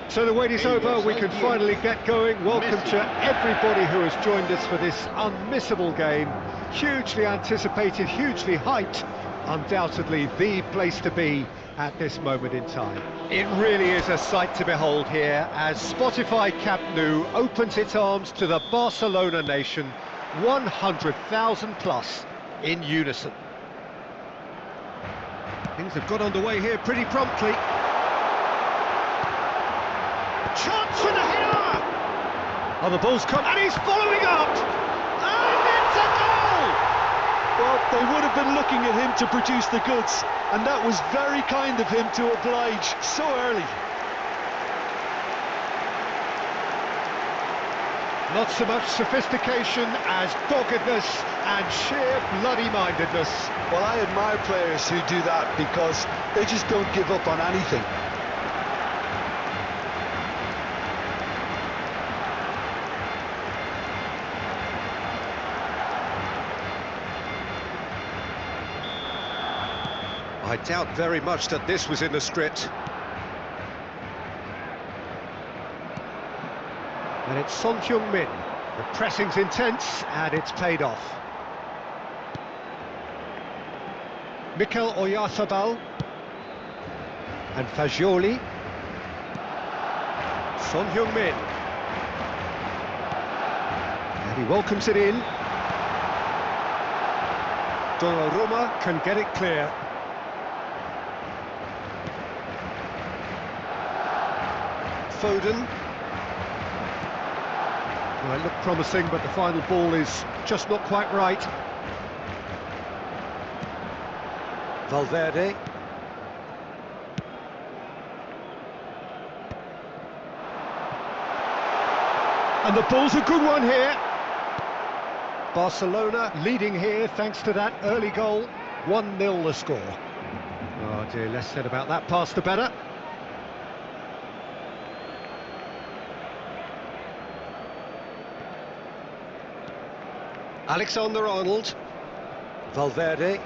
So the wait is over, we can finally get going. Welcome to everybody who has joined us for this unmissable game. Hugely anticipated, hugely hyped, undoubtedly the place to be at this moment in time. It really is a sight to behold here as Spotify Camp Nou opens its arms to the Barcelona nation, 100,000 plus in unison. Things have got underway here pretty promptly. Chance for the header! Oh, the ball's come, and he's following up! And it's a goal! Well, they would have been looking at him to produce the goods, and that was very kind of him to oblige so early. Not so much sophistication as doggedness and sheer bloody-mindedness. Well, I admire players who do that because they just don't give up on anything. I doubt very much that this was in the script. And it's Son Heung-min. The pressing's intense, and it's paid off. Mikel Oyarzabal. And Fagioli. Son Heung-min. And he welcomes it in. Donnarumma can get it clear. Foden. Well, it looked promising, but the final ball is just not quite right. Valverde. And the ball's a good one here. Barcelona leading here thanks to that early goal. 1-0 the score. Oh dear, less said about that pass the better. Alexander-Arnold, Valverde,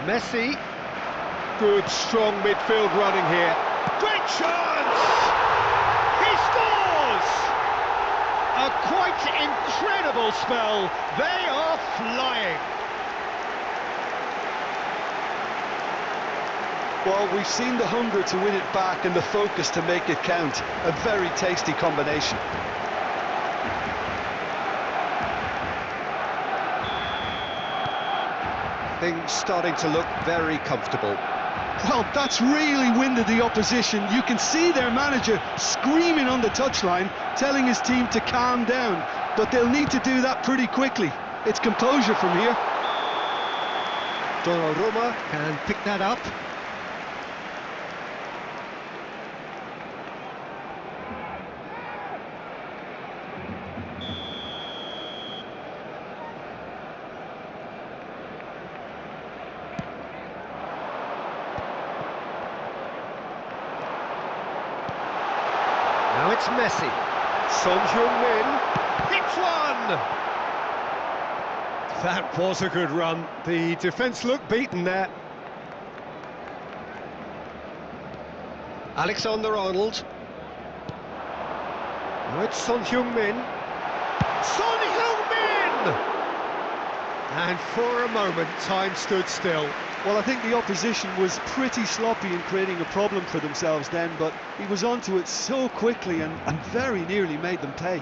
Messi, good strong midfield running here, great chance, he scores! A quite incredible spell, they are flying. Well, we've seen the hunger to win it back and the focus to make it count, a very tasty combination. Things starting to look very comfortable. Well, that's really winded the opposition. You can see their manager screaming on the touchline, telling his team to calm down. But they'll need to do that pretty quickly. It's composure from here. Donnarumma can pick that up. Now it's Messi. Son Heung-min hits one! That was a good run. The defence looked beaten there. Alexander-Arnold. Now it's Son Heung-min. Son Heung-min! And for a moment, time stood still. Well, I think the opposition was pretty sloppy in creating a problem for themselves then, but he was onto it so quickly and very nearly made them pay.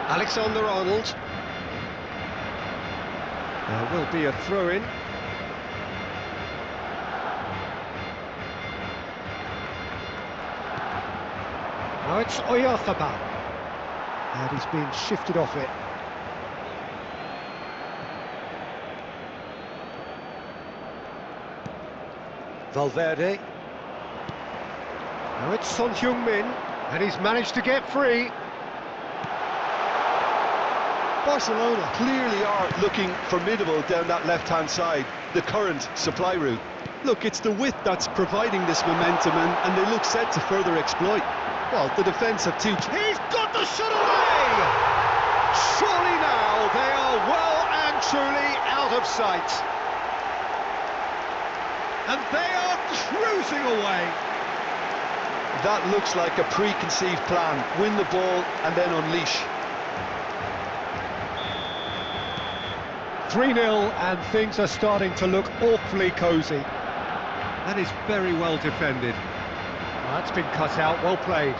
Alexander-Arnold. There will be a throw-in. Now it's Oyarzabal, and he's been shifted off it. Valverde. Now it's Son Heung-min, and he's managed to get free. Barcelona clearly are looking formidable down that left-hand side, the current supply route. Look, it's the width that's providing this momentum, and they look set to further exploit. Well, the defence have two... He's got the shot away! of sight. And they are cruising away. That looks like a preconceived plan. Win the ball and then unleash. 3-0 and things are starting to look awfully cosy. That is very well defended. Oh, that's been cut out, well played.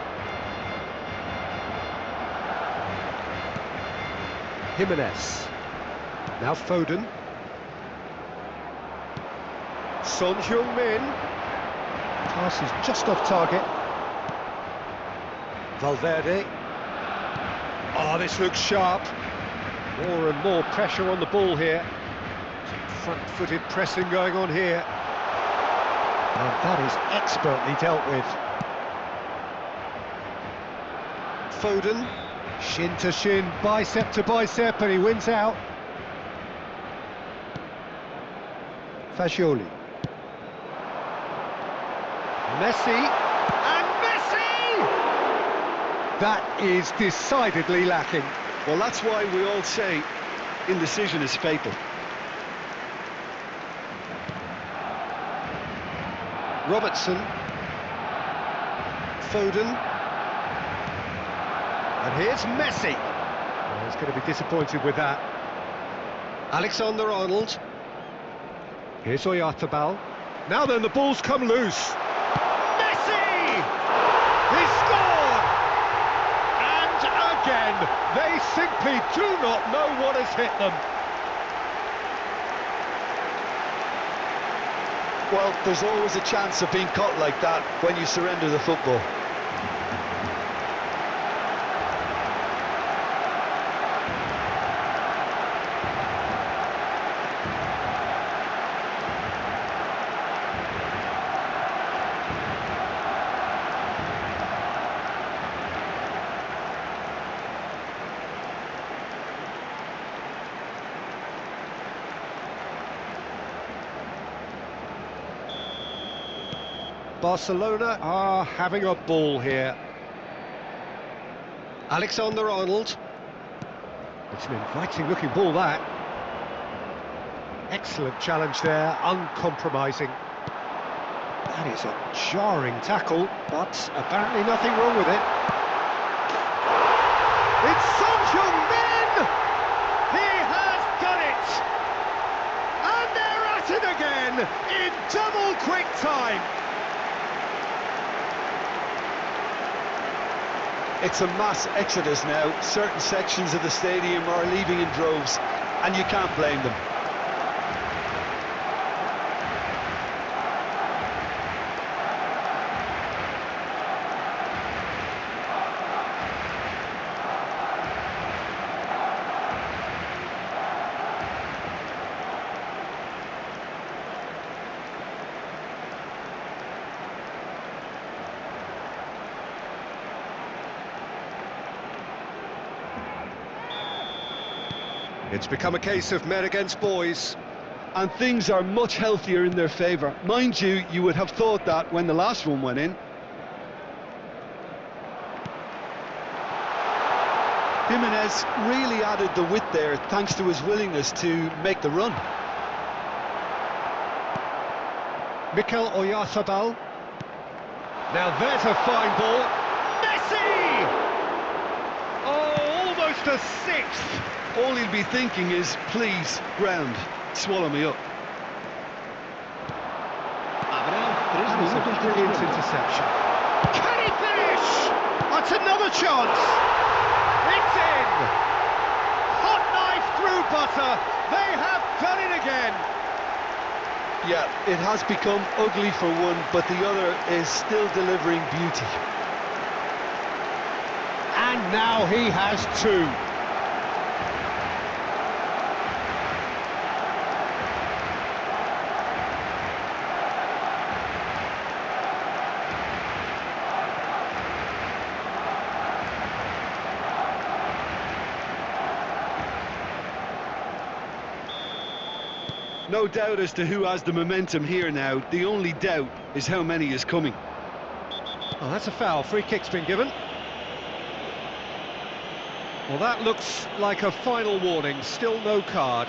Jimenez. Now Foden. Son Heung-min. Pass is just off target. Valverde. Oh, this looks sharp. More and more pressure on the ball here. Some front-footed pressing going on here. And that is expertly dealt with. Foden, shin to shin, bicep to bicep, and he wins out. Fagioli. Messi, and Messi! That is decidedly lacking. Well, that's why we all say indecision is fatal. Robertson. Foden. And here's Messi. Oh, he's going to be disappointed with that. Alexander-Arnold. Here's Oyarzabal. Now then, the ball's come loose. Messi! He scored! And again, they simply do not know what has hit them. Well, there's always a chance of being caught like that when you surrender the football. Barcelona are having a ball here. Alexander-Arnold. It's an inviting-looking ball, that. Excellent challenge there, uncompromising. That is a jarring tackle, but apparently nothing wrong with it. It's Son Heung-min! He has done it! And they're at it again, in double quick time! It's a mass exodus now. Certain sections of the stadium are leaving in droves, and you can't blame them. It's become a case of men against boys. And things are much healthier in their favour. Mind you, you would have thought that when the last one went in. Jimenez really added the width there thanks to his willingness to make the run. Mikel Oyarzabal. Now there's a fine ball. Messi! Oh, almost a sixth. All he'll be thinking is, please, ground, swallow me up. That's a brilliant interception. Can he finish? That's another chance. It's in. Hot knife through butter. They have done it again. Yeah, it has become ugly for one, but the other is still delivering beauty. And now he has two. No doubt as to who has the momentum here now. The only doubt is how many is coming. Oh, that's a foul. Free kick's been given. Well, that looks like a final warning. Still no card.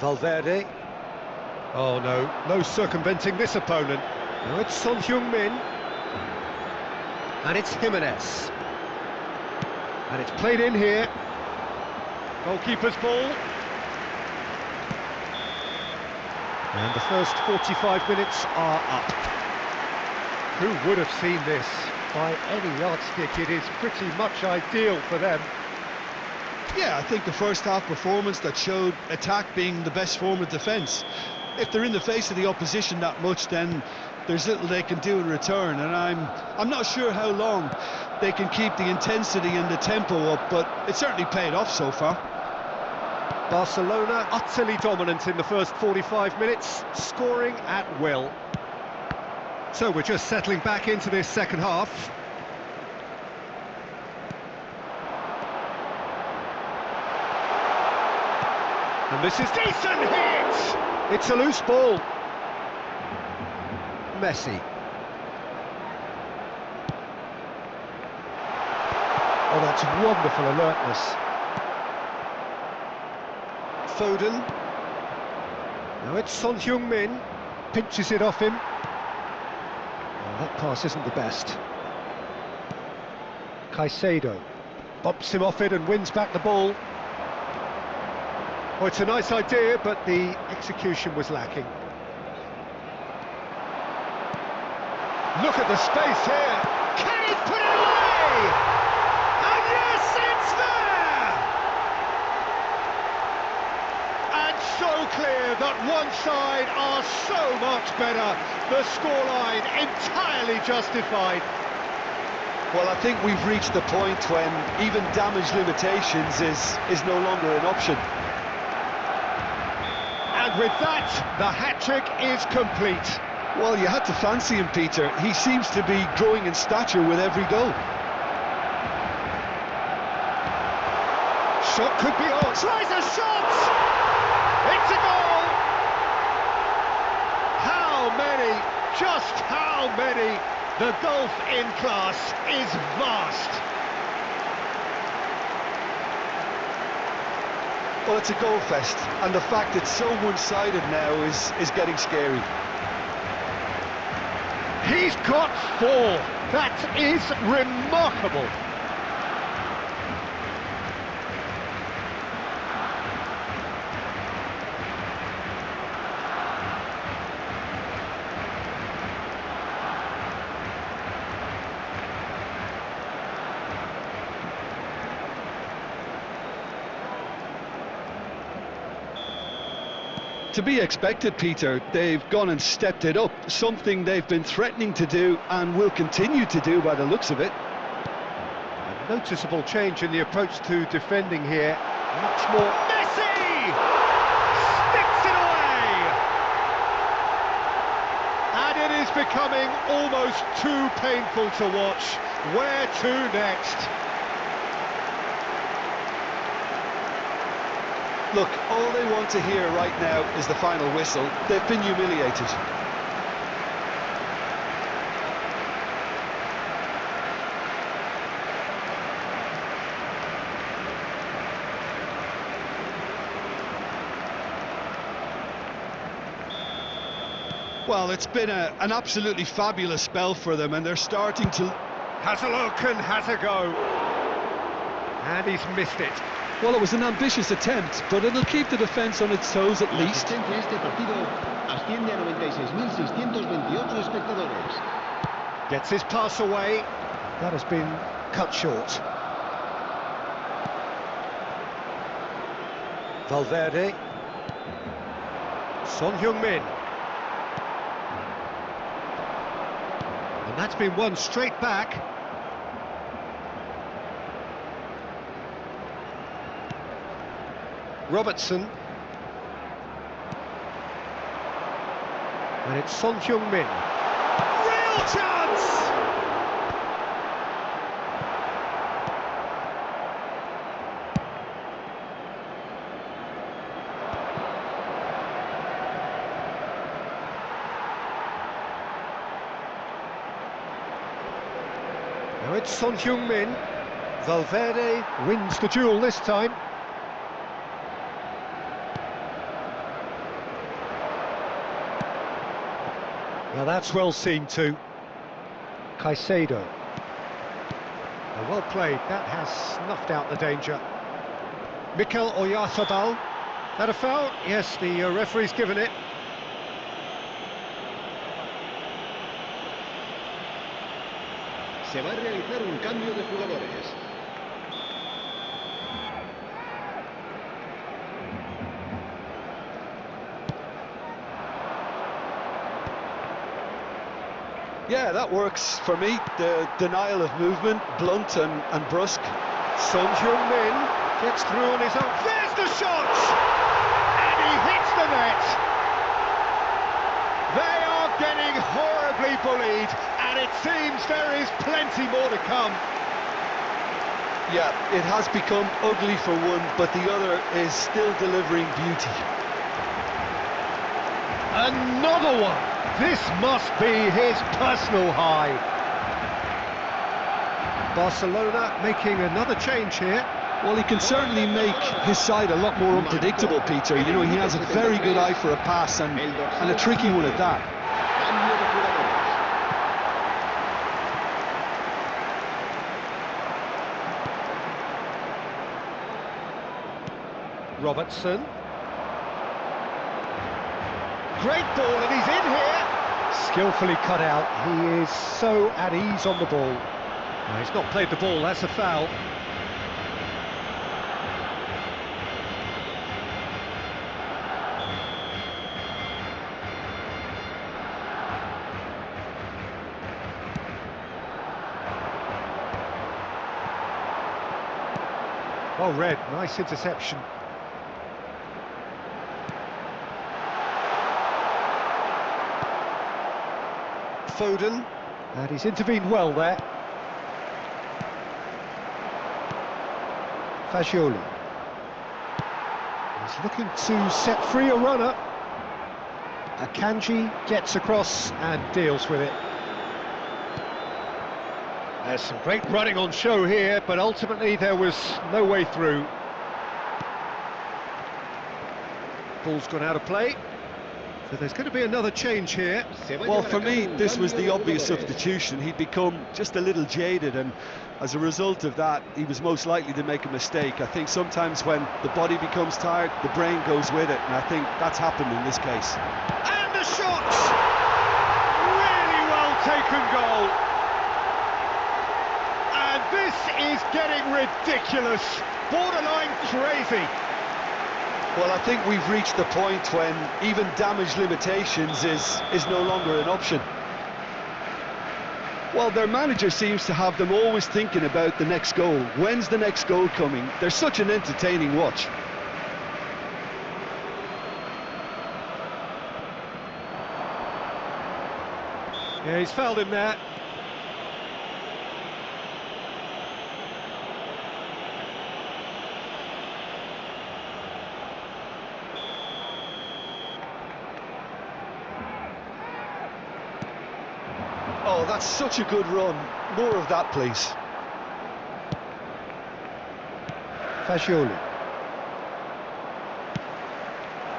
Valverde. Oh no, no circumventing this opponent. Now it's Son Heung-min. And it's Jimenez. And it's played in here. Goalkeeper's ball. And the first 45 minutes are up. Who would have seen this? By any yardstick, it is pretty much ideal for them. Yeah, I think the first half performance that showed attack being the best form of defence. If they're in the face of the opposition that much, then there's little they can do in return, and I'm not sure how long they can keep the intensity and the tempo up, but it certainly paid off so far. Barcelona utterly dominant in the first 45 minutes, scoring at will. So we're just settling back into this second half. And this is decent hit! It's a loose ball. Messi. Oh, that's wonderful alertness. Foden. Now it's Son Heung-min. Pinches it off him. Oh, that pass isn't the best. Caicedo. Bumps him off it and wins back the ball. Oh, it's a nice idea, but the execution was lacking. Look at the space here. Can he put it away? And yes, it's there! And so clear that one side are so much better. The scoreline entirely justified. Well, I think we've reached the point when even damage limitations is no longer an option. And with that, the hat-trick is complete. Well, you had to fancy him, Peter. He seems to be growing in stature with every goal. Shot could be on. Tries a shot! It's a goal! How many? Just how many? The gulf in class is vast. Well, it's a goal fest, and the fact it's so one-sided now is getting scary. He's got 4. That is remarkable. To be expected, Peter. They've gone and stepped it up, something they've been threatening to do and will continue to do by the looks of it. A noticeable change in the approach to defending here. Much more. Messi! Sticks it away! And it is becoming almost too painful to watch. Where to next? Look, all they want to hear right now is the final whistle. They've been humiliated. Well, it's been an absolutely fabulous spell for them, and they're starting to... Has a look and has a go. And he's missed it. Well, it was an ambitious attempt, but it'll keep the defence on its toes at least. Este partido asciende a 96.628 espectadores. Gets his pass away. That has been cut short. Valverde. Son Heung-min. And that's been won straight back. Robertson. And it's Son Heung-min. Real chance! Now it's Son Heung-min. Valverde wins the duel this time. Now that's well seen too. Caicedo. Well played, that has snuffed out the danger. Mikel Oyarzabal. That a foul? Yes, the referee's given it. Se va a realizar un cambio de jugadores. Yeah, that works for me. The denial of movement, blunt and brusque. Son Heung-min gets through on his own. There's the shot! And he hits the net! They are getting horribly bullied, and it seems there is plenty more to come. Yeah, it has become ugly for one, but the other is still delivering beauty. Another one! This must be his personal high. Barcelona making another change here. Well, he can certainly make his side a lot more unpredictable, Peter. You know, he has a very good eye for a pass and a tricky one at that. Robertson. Great ball, and he's in here. Skillfully cut out. He is so at ease on the ball. No, he's not played the ball, that's a foul. Well read, nice interception. Foden, and he's intervened well there. Fagioli. He's looking to set free a runner. Akanji gets across and deals with it. There's some great running on show here, but ultimately there was no way through. Ball's gone out of play. So there's going to be another change here. Well, for me, this was the obvious substitution. He'd become just a little jaded, and as a result of that, he was most likely to make a mistake. I think sometimes when the body becomes tired, the brain goes with it, and I think that's happened in this case. And the shot! Really well taken goal. And this is getting ridiculous, borderline crazy. Well, I think we've reached the point when even damage limitations is no longer an option. Well, their manager seems to have them always thinking about the next goal. When's the next goal coming? They're such an entertaining watch. Yeah, he's fouled him there. Oh, that's such a good run. More of that, please. Fagioli.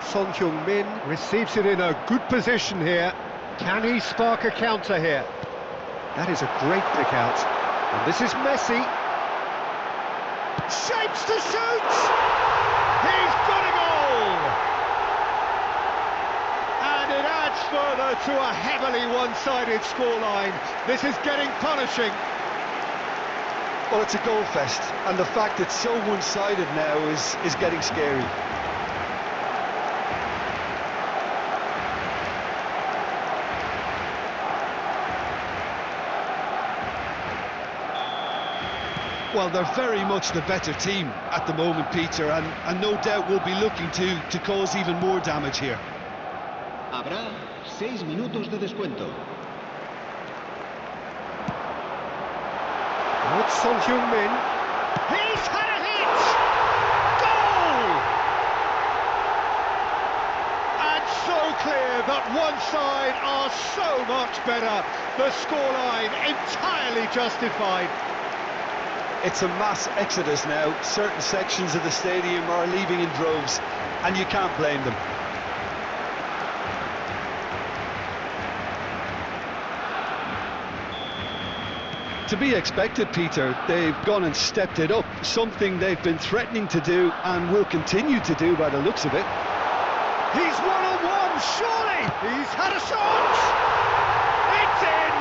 Son Heung-min receives it in a good position here. Can he spark a counter here? That is a great pick out. And this is Messi. Shapes to shoot! He's got a goal! And it adds further to a heavily one-sided scoreline. This is getting punishing. Well, it's a goal fest, and the fact it's so one-sided now is getting scary. Well, they're very much the better team at the moment, Peter, and no doubt will be looking to cause even more damage here. Habrá 6 minutos de descuento. It's Son Heung-min. He's had a hit! Goal! And so clear that one side are so much better. The scoreline entirely justified. It's a mass exodus now. Certain sections of the stadium are leaving in droves, and you can't blame them. To be expected, Peter. They've gone and stepped it up, something they've been threatening to do and will continue to do by the looks of it. He's one-on-one, surely! He's had a shot! It's in!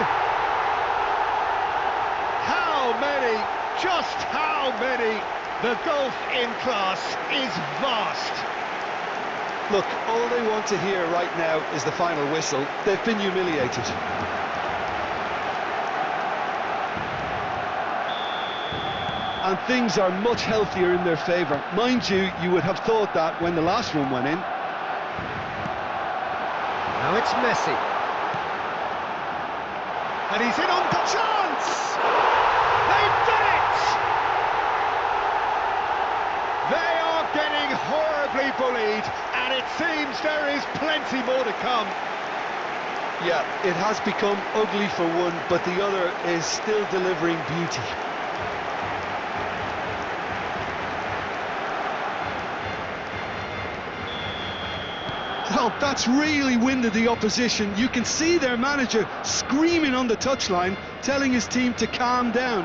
How many? Just how many? The gulf in class is vast. Look, all they want to hear right now is the final whistle. They've been humiliated. And things are much healthier in their favour. Mind you, you would have thought that when the last one went in. Now it's Messi. And he's in on the chance! They've done it! They are getting horribly bullied, and it seems there is plenty more to come. Yeah, it has become ugly for one, but the other is still delivering beauty. Well, that's really winded the opposition. You can see their manager screaming on the touchline, telling his team to calm down.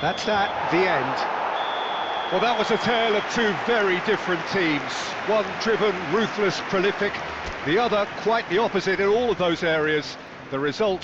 That's that, the end. Well, that was a tale of two very different teams. One driven, ruthless, prolific. The other quite the opposite in all of those areas. The result